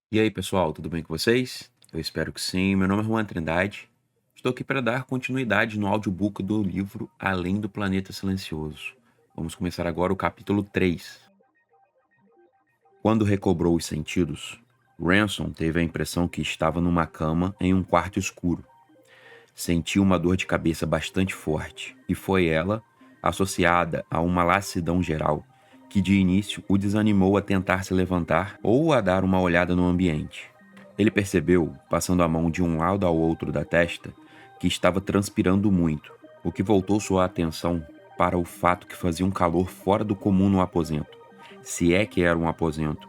E aí, pessoal, tudo bem com vocês? Eu espero que sim. Meu nome é Juan Trindade. Estou aqui para dar continuidade no audiobook do livro Além do Planeta Silencioso. Vamos começar agora o capítulo 3. Quando recobrou os sentidos, Ransom teve a impressão que estava numa cama em um quarto escuro. Sentiu uma dor de cabeça bastante forte, e foi ela, associada a uma lassidão geral, que de início o desanimou a tentar se levantar ou a dar uma olhada no ambiente. Ele percebeu, passando a mão de um lado ao outro da testa, que estava transpirando muito, o que voltou sua atenção para o fato que fazia um calor fora do comum no aposento, se é que era um aposento.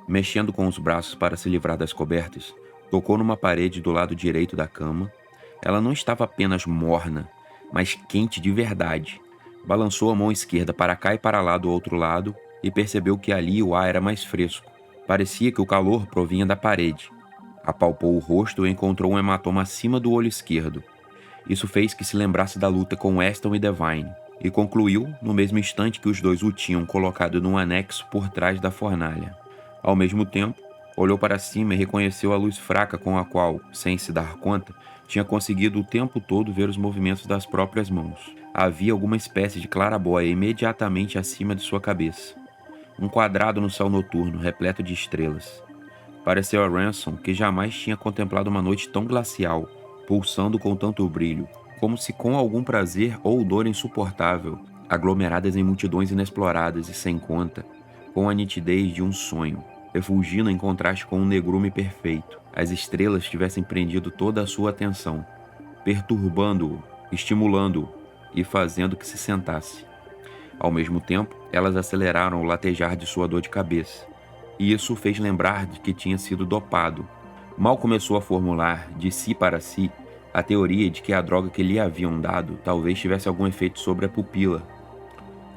Mexendo com os braços para se livrar das cobertas, tocou numa parede do lado direito da cama. Ela não estava apenas morna, mas quente de verdade. Balançou a mão esquerda para cá e para lá do outro lado e percebeu que ali o ar era mais fresco. Parecia que o calor provinha da parede. Apalpou o rosto e encontrou um hematoma acima do olho esquerdo. Isso fez que se lembrasse da luta com Aston e Devine, e concluiu, no mesmo instante que os dois o tinham colocado num anexo por trás da fornalha. Ao mesmo tempo, olhou para cima e reconheceu a luz fraca com a qual, sem se dar conta, tinha conseguido o tempo todo ver os movimentos das próprias mãos. Havia alguma espécie de clarabóia imediatamente acima de sua cabeça. Um quadrado no céu noturno, repleto de estrelas. Pareceu a Ransom que jamais tinha contemplado uma noite tão glacial, pulsando com tanto brilho, como se com algum prazer ou dor insuportável, aglomeradas em multidões inexploradas e sem conta, com a nitidez de um sonho, refulgindo em contraste com um negrume perfeito. As estrelas tivessem prendido toda a sua atenção, perturbando-o, estimulando-o e fazendo que se sentasse. Ao mesmo tempo, elas aceleraram o latejar de sua dor de cabeça, e isso o fez lembrar de que tinha sido dopado. Mal começou a formular, de si para si, a teoria de que a droga que lhe haviam dado talvez tivesse algum efeito sobre a pupila,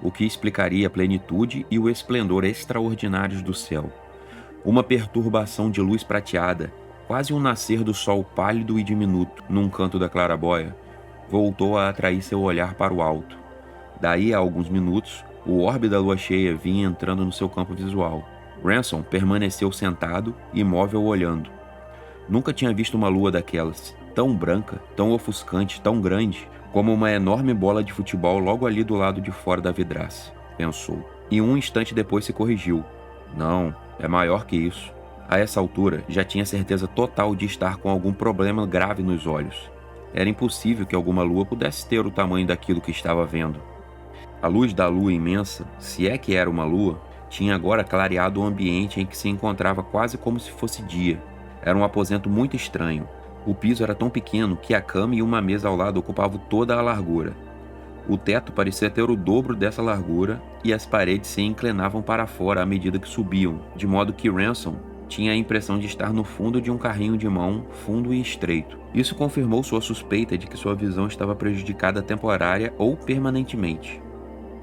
o que explicaria a plenitude e o esplendor extraordinários do céu. Uma perturbação de luz prateada, quase um nascer do sol pálido e diminuto, num canto da claraboia, voltou a atrair seu olhar para o alto. Daí a alguns minutos, o orbe da lua cheia vinha entrando no seu campo visual. Ransom permaneceu sentado, imóvel, olhando. Nunca tinha visto uma lua daquelas, tão branca, tão ofuscante, tão grande, como uma enorme bola de futebol logo ali do lado de fora da vidraça, pensou. E um instante depois se corrigiu. Não, é maior que isso. A essa altura, já tinha certeza total de estar com algum problema grave nos olhos. Era impossível que alguma lua pudesse ter o tamanho daquilo que estava vendo. A luz da lua imensa, se é que era uma lua, tinha agora clareado o ambiente em que se encontrava quase como se fosse dia. Era um aposento muito estranho. O piso era tão pequeno que a cama e uma mesa ao lado ocupavam toda a largura. O teto parecia ter o dobro dessa largura e as paredes se inclinavam para fora à medida que subiam, de modo que Ransom tinha a impressão de estar no fundo de um carrinho de mão, fundo e estreito. Isso confirmou sua suspeita de que sua visão estava prejudicada temporária ou permanentemente.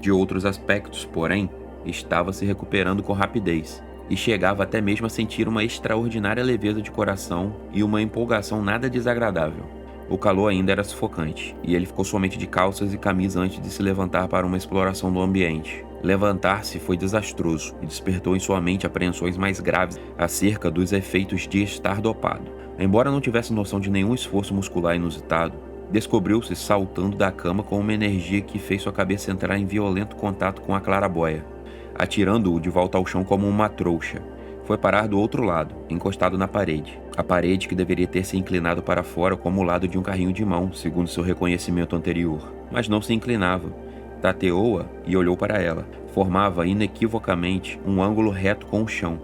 De outros aspectos, porém, estava se recuperando com rapidez, e chegava até mesmo a sentir uma extraordinária leveza de coração e uma empolgação nada desagradável. O calor ainda era sufocante, e ele ficou somente de calças e camisa antes de se levantar para uma exploração do ambiente. Levantar-se foi desastroso e despertou em sua mente apreensões mais graves acerca dos efeitos de estar dopado. Embora não tivesse noção de nenhum esforço muscular inusitado, descobriu-se saltando da cama com uma energia que fez sua cabeça entrar em violento contato com a claraboia, atirando-o de volta ao chão como uma trouxa. Foi parar do outro lado, encostado na parede. A parede que deveria ter se inclinado para fora como o lado de um carrinho de mão, segundo seu reconhecimento anterior. Mas não se inclinava. Tateou-a e olhou para ela. Formava inequivocamente um ângulo reto com o chão.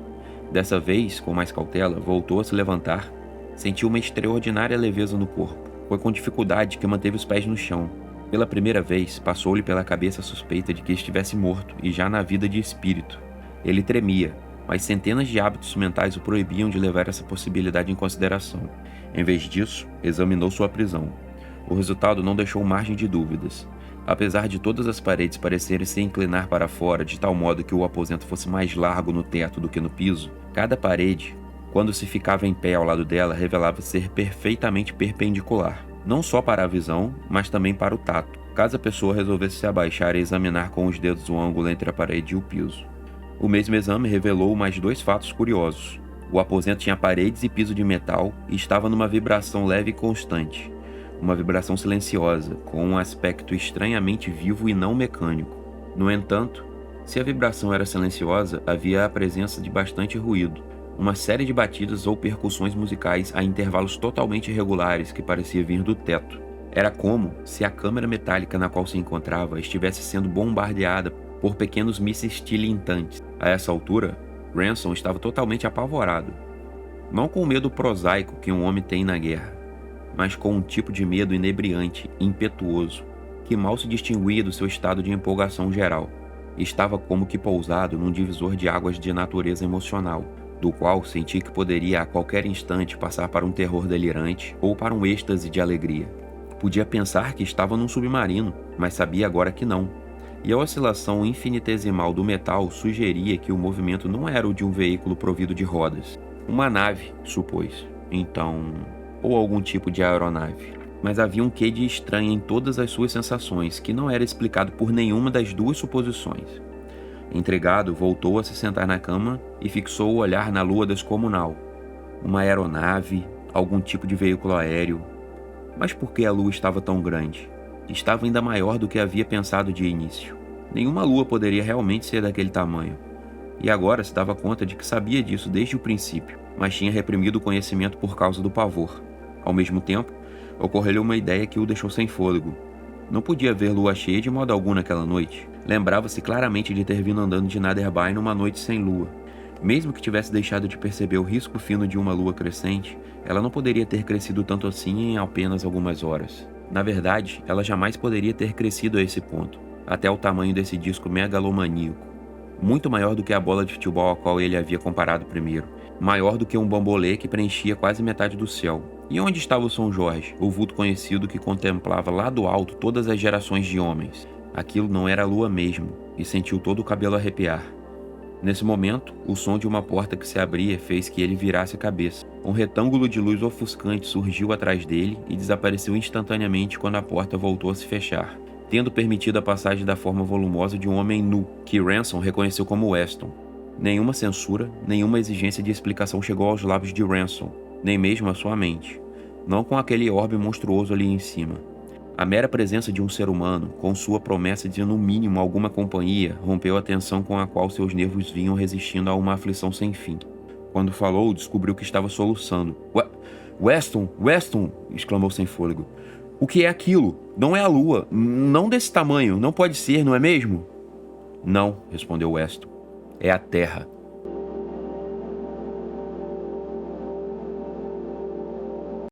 Dessa vez, com mais cautela, voltou a se levantar. Sentiu uma extraordinária leveza no corpo. Foi com dificuldade que manteve os pés no chão. Pela primeira vez, passou-lhe pela cabeça a suspeita de que estivesse morto e já na vida de espírito. Ele tremia, mas centenas de hábitos mentais o proibiam de levar essa possibilidade em consideração. Em vez disso, examinou sua prisão. O resultado não deixou margem de dúvidas. Apesar de todas as paredes parecerem se inclinar para fora de tal modo que o aposento fosse mais largo no teto do que no piso, cada parede, quando se ficava em pé ao lado dela, revelava ser perfeitamente perpendicular, não só para a visão, mas também para o tato, caso a pessoa resolvesse se abaixar e examinar com os dedos o ângulo entre a parede e o piso. O mesmo exame revelou mais dois fatos curiosos. O aposento tinha paredes e piso de metal e estava numa vibração leve e constante. Uma vibração silenciosa, com um aspecto estranhamente vivo e não mecânico. No entanto, se a vibração era silenciosa, havia a presença de bastante ruído. Uma série de batidas ou percussões musicais a intervalos totalmente irregulares que parecia vir do teto. Era como se a câmara metálica na qual se encontrava estivesse sendo bombardeada por pequenos mísseis tilintantes. A essa altura, Ransom estava totalmente apavorado. Não com o medo prosaico que um homem tem na guerra, mas com um tipo de medo inebriante, impetuoso, que mal se distinguia do seu estado de empolgação geral. Estava como que pousado num divisor de águas de natureza emocional, do qual sentia que poderia a qualquer instante passar para um terror delirante ou para um êxtase de alegria. Podia pensar que estava num submarino, mas sabia agora que não. E a oscilação infinitesimal do metal sugeria que o movimento não era o de um veículo provido de rodas. Uma nave, supôs. Então, ou algum tipo de aeronave. Mas havia um quê de estranho em todas as suas sensações que não era explicado por nenhuma das duas suposições. Intrigado, voltou a se sentar na cama e fixou o olhar na lua descomunal. Uma aeronave, algum tipo de veículo aéreo. Mas por que a lua estava tão grande? Estava ainda maior do que havia pensado de início. Nenhuma lua poderia realmente ser daquele tamanho. E agora se dava conta de que sabia disso desde o princípio, mas tinha reprimido o conhecimento por causa do pavor. Ao mesmo tempo, ocorreu-lhe uma ideia que o deixou sem fôlego. Não podia ver lua cheia de modo algum naquela noite. Lembrava-se claramente de ter vindo andando de Netherby numa noite sem lua. Mesmo que tivesse deixado de perceber o risco fino de uma lua crescente, ela não poderia ter crescido tanto assim em apenas algumas horas. Na verdade, ela jamais poderia ter crescido a esse ponto, até o tamanho desse disco megalomaníaco. Muito maior do que a bola de futebol a qual ele havia comparado primeiro. Maior do que um bambolê que preenchia quase metade do céu. E onde estava o São Jorge, o vulto conhecido que contemplava lá do alto todas as gerações de homens? Aquilo não era a lua mesmo, e sentiu todo o cabelo arrepiar. Nesse momento, o som de uma porta que se abria fez que ele virasse a cabeça. Um retângulo de luz ofuscante surgiu atrás dele e desapareceu instantaneamente quando a porta voltou a se fechar, tendo permitido a passagem da forma volumosa de um homem nu, que Ransom reconheceu como Weston. Nenhuma censura, nenhuma exigência de explicação chegou aos lábios de Ransom, nem mesmo à sua mente. Não com aquele orbe monstruoso ali em cima. A mera presença de um ser humano, com sua promessa de no mínimo alguma companhia, rompeu a tensão com a qual seus nervos vinham resistindo a uma aflição sem fim. Quando falou, descobriu que estava soluçando. Weston! Weston! Exclamou sem fôlego. O que é aquilo? Não é a lua. Não desse tamanho. Não pode ser, não é mesmo? Não, respondeu Weston. É a Terra.